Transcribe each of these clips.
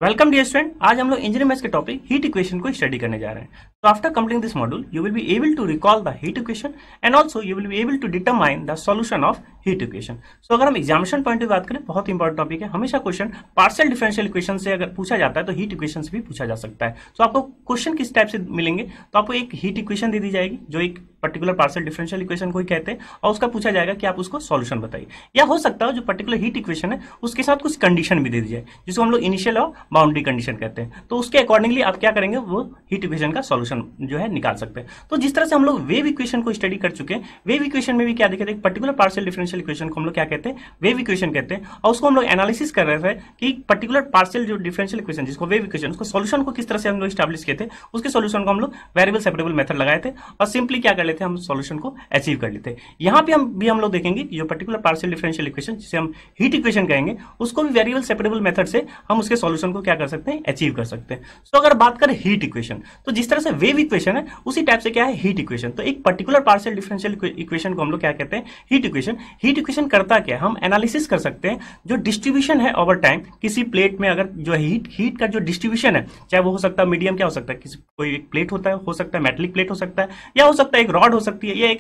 Welcome dear student. आज हम लोग इंजीनियरिंग मैथ्स के टॉपिक हीट इक्वेशन को स्टडी करने जा रहे हैं। तो after completing this module you will be able to recall the heat equation and also you will be able to determine the solution of heat equation. So अगर हम examination point of बात करें, बहुत इंपॉर्टेंट टॉपिक है। हमेशा question partial differential equation से अगर पूछा जाता है तो हीट इक्वेशन से भी पूछा जा सकता है। तो आपको क्वेश्चन किस टाइप से मिलेंगे, तो आपको एक हीट इक्वेशन दे दी जाएगी जो एक पर्टिकुलर पार्शियल डिफरेंशियल इक्वेशन को ही कहते हैं, और उसका पूछा जाएगा कि आप उसको सॉल्यूशन बताइए। या हो सकता है जो पर्टिकुलर हीट इक्वेशन है उसके साथ कुछ कंडीशन भी दे दी जाए, जिसको हम लोग इनिशियल और बाउंड्री कंडीशन कहते हैं। तो उसके अकॉर्डिंगली आप क्या करेंगे, वो हीट इक्वेशन का सॉल्यूशन जो है निकाल सकते हैं। तो जिस तरह से हम लोग वेव इक्वेशन को स्टडी कर चुके हैं, वेव इक्वेशन में भी क्या देखे थे, पर्टिकुलर पार्शियल डिफरेंशियल इक्वेशन को हम लोग क्या कहते हैं, वेव इक्वेशन कहते हैं। और उसको हम लोग एनालिसिस कर रहे थे कि पर्टिकुलर पार्शियल जो डिफरेंशियल इक्वेशन जिसको वेव इक्वेशन, उसको सॉल्यूशन को किस तरह से हम लोग स्टैब्लिश किए थे, उसके सॉल्यूशन को हम लोग वेरिएबल सेपरेबल मेथड लगाए थे और सिंपली क्या कर लेते हैं, हम सॉल्यूशन को अचीव कर लेते हैं। यहाँ पे हम लोग देखेंगे कि जो पर्टिकुलर पार्शियल डिफरेंशियल इक्वेशन जिसे हम हीट इक्वेशन कहेंगे, उसको भी वेरिएबल सेपरेबल मेथड से हम उसके सॉल्यूशन को क्या कर सकते हैं, अचीव कर सकते हैं। तो अगर बात करें हीट इक्वेशन, तो जिस तरह से वेव इक्वेशन है उसी टाइप से क्या है हीट इक्वेशन। तो एक पर्टिकुलर पार्शियल डिफरेंशियल इक्वेशन को हम लोग क्या कहते हैं, हीट इक्वेशन। हीट इक्वेशन करता क्या है, हम एनालिसिस कर सकते हैं जो डिस्ट्रीब्यूशन है ओवर टाइम किसी प्लेट में, अगर जो हीट का जो डिस्ट्रीब्यूशन है, चाहे वो हो सकता है मीडियम, क्या हो सकता है, किसी कोई एक प्लेट होता है, हो सकता है मेटलिक प्लेट हो सकता है, या हो सकता है एक रॉड हो सकती है, या एक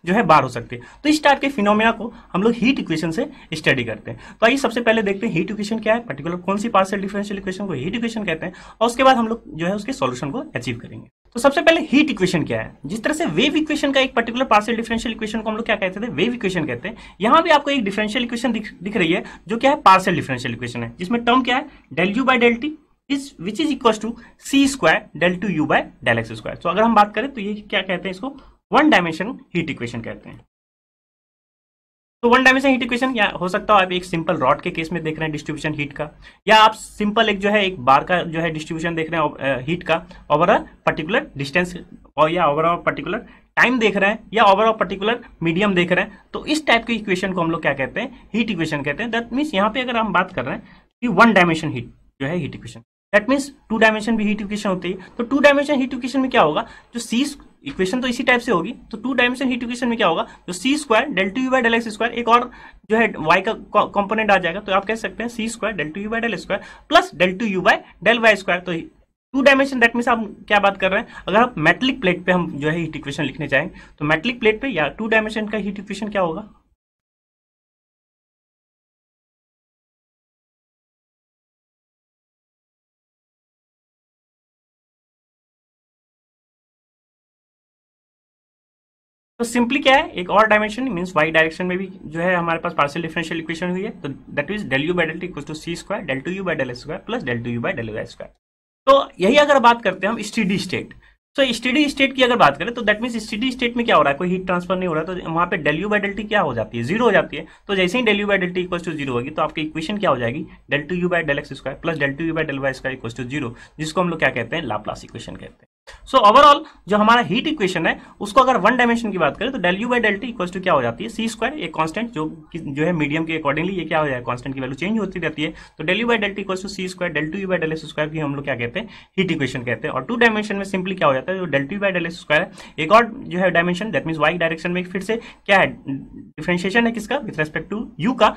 जो है बार हो सकती है। तो इस टाइप के फिनोमेना को हम लोग हीट इक्वेशन से स्टडी करते हैं। तो आइए सबसे पहले देखते हैं हीट इक्वेशन क्या है, पर्टिकुलर कौन सी पार्शियल डिफरेंशियल इक्वेशन को हीट इक्वेशन कहते हैं, और उसके बाद हम लोग जो है उसके सॉल्यूशन को अचीव करेंगे। तो सबसे पहले हीट इक्वेशन क्या है। जिस तरह से वेव इक्वेशन का एक पर्टिकुलर पार्शियल डिफरेंशियल इक्वेशन को हम लोग क्या कहते थे, वेव इक्वेशन कहते हैं। यहां भी आपको एक डिफरेंशियल इक्वेशन दिख रही है जो क्या है, पार्शियल डिफरेंशियल इक्वेशन है, जिसमें टर्म क्या है, del u by del t which is equal to c square del two u by del x square. तो अगर हम बात करें तो ये क्या कहते हैं, इसको वन डायमेंशन हीट इक्वेशन कहते हैं। तो वन डायमेंशन हीट इक्वेशन या हो सकता है आप एक सिंपल रॉड के केस में देख रहे हैं डिस्ट्रीब्यूशन हीट का, या आप सिंपल एक जो है एक बार का जो है डिस्ट्रीब्यूशन देख रहे हैं हीट का ओवर अ पर्टिकुलर डिस्टेंस, और या ओवर अ पर्टिकुलर टाइम देख रहे हैं, या ओवर अ पर्टिकुलर मीडियम देख रहे हैं। तो इस टाइप की इक्वेशन को हम लोग क्या कहते हैं, हीट इक्वेशन कहते हैं। दैट मीन्स यहाँ पे अगर हम बात कर रहे हैं कि वन डायमेंशन हीट जो है heat equation, that means two dimension भी हीट इक्वेशन होती है। तो टू डायमेंशन हीट इक्वेशन में क्या होगा, जो सी इक्वेशन तो इसी टाइप से होगी। तो टू डायमेंशन हीट इक्वेशन में क्या होगा, जो C square del two u by del x square, एक और जो है वाई का कंपोनेंट आ जाएगा। तो आप कह सकते हैं C square del two u by del square plus del two u by del y square. तो टू डायमेंशन दैट मीन्स आप क्या बात कर रहे हैं, अगर आप मेटलिक प्लेट पे हम जो है हीट इक्वेशन लिखने चाहेंगे तो मेटलिक प्लेट पे या टू डायमेंशन का हीट इक्वेशन क्या होगा, तो सिंपली क्या है, एक और डायमेंशन मींस वाई डायरेक्शन में भी जो है हमारे पास पार्शियल डिफरेंशियल इक्वेशन हुई है। तो that is del u by del t equals to c square del two u by del square plus del two u by del y square. तो यही अगर बात करते हैं हम स्टेडी स्टेट, तो स्टेडी स्टेट की अगर बात करें तो दैट मींस स्टेडी स्टेट में क्या हो रहा है, कोई हीट ट्रांसफर नहीं हो रहा है, तो वहां पे del u by del t क्या हो जाती है, जीरो हो जाती है। तो जैसे ही del u by del t equals to zero होगी तो आपकी इक्वेशन क्या हो जाएगी, del two u by del x square plus del two u by del y square equals to zero, जिसको हम लोग क्या कहते हैं, लाप्लास इक्वेशन कहते हैं। सो ओवरऑल जो हमारा हीट इक्वेशन है उसको अगर वन डायमेंशन की बात करें तो del u by del t equals to क्या हो जाती है, सी स्क्वायर, एक कांस्टेंट जो है मीडियम के अकॉर्डिंगली ये क्या हो जाएगा, कांस्टेंट की वैल्यू चेंज होती रहती है। तो del u by del t equals to c square del two u by del x square भी हम लोग क्या कहते हैं, हीट इक्वेशन कहते हैं। और टू डायमेंशन में सिंपली क्या हो जाता है, जो del two by del x square है, एक और जो है dimension that means y direction में फिर से क्या है, डिफरेंशिएशन है किसका, विद रेस्पेक्ट टू यू का,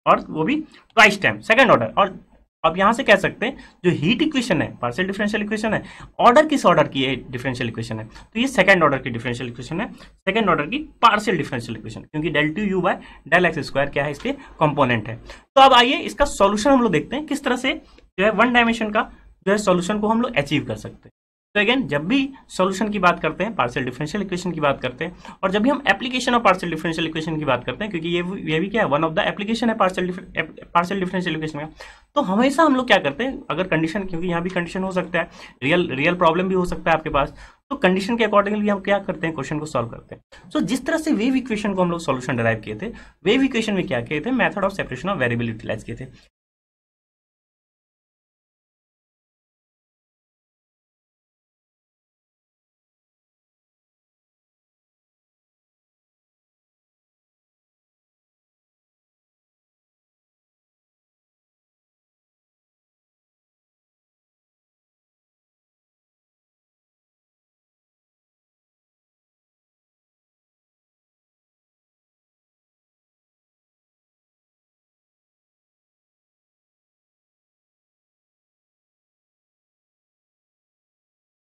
और वो भी ट्वाइस टाइम सेकंड ऑर्डर। और अब यहां से कह सकते हैं जो हीट इक्वेशन है, पार्शियल डिफरेंशियल इक्वेशन है, ऑर्डर किस ऑर्डर की है डिफरेंशियल इक्वेशन है, तो ये सेकंड ऑर्डर की डिफरेंशियल इक्वेशन है, सेकंड ऑर्डर की पार्शियल डिफरेंशियल इक्वेशन, क्योंकि del two u by del x square क्या है, इसके कंपोनेंट है। तो अब आइए इसका सॉल्यूशन हम लोग देखते हैं, किस तरह से जो है वन डायमेंशन का जो है सॉल्यूशन को हम लोग अचीव कर सकते हैं। तो अगेन जब भी सॉल्यूशन की बात करते हैं, पार्शियल डिफरेंशियल इक्वेशन की बात करते हैं, और जब भी हम application of partial differential equation की बात करते हैं, क्योंकि ये भी क्या है, वन ऑफ द एप्लीकेशन है पार्शियल डिफरेंशियल इक्वेशन का, तो हमेशा हम लोग क्या करते हैं, अगर कंडीशन, क्योंकि यहाँ भी कंडीशन हो सकता है, रियल प्रॉब्लम भी हो सकता है आपके पास, तो कंडीशन के अकॉर्डिंगली हम क्या करते हैं, क्वेश्चन को सॉल्व करते हैं। सो जिस तरह से वेव इक्वेशन को हम लोग सॉल्यूशन डिराइव किए थे, वेव इक्वेशन में क्या किए थे, method of separation of variable utilize किए थे।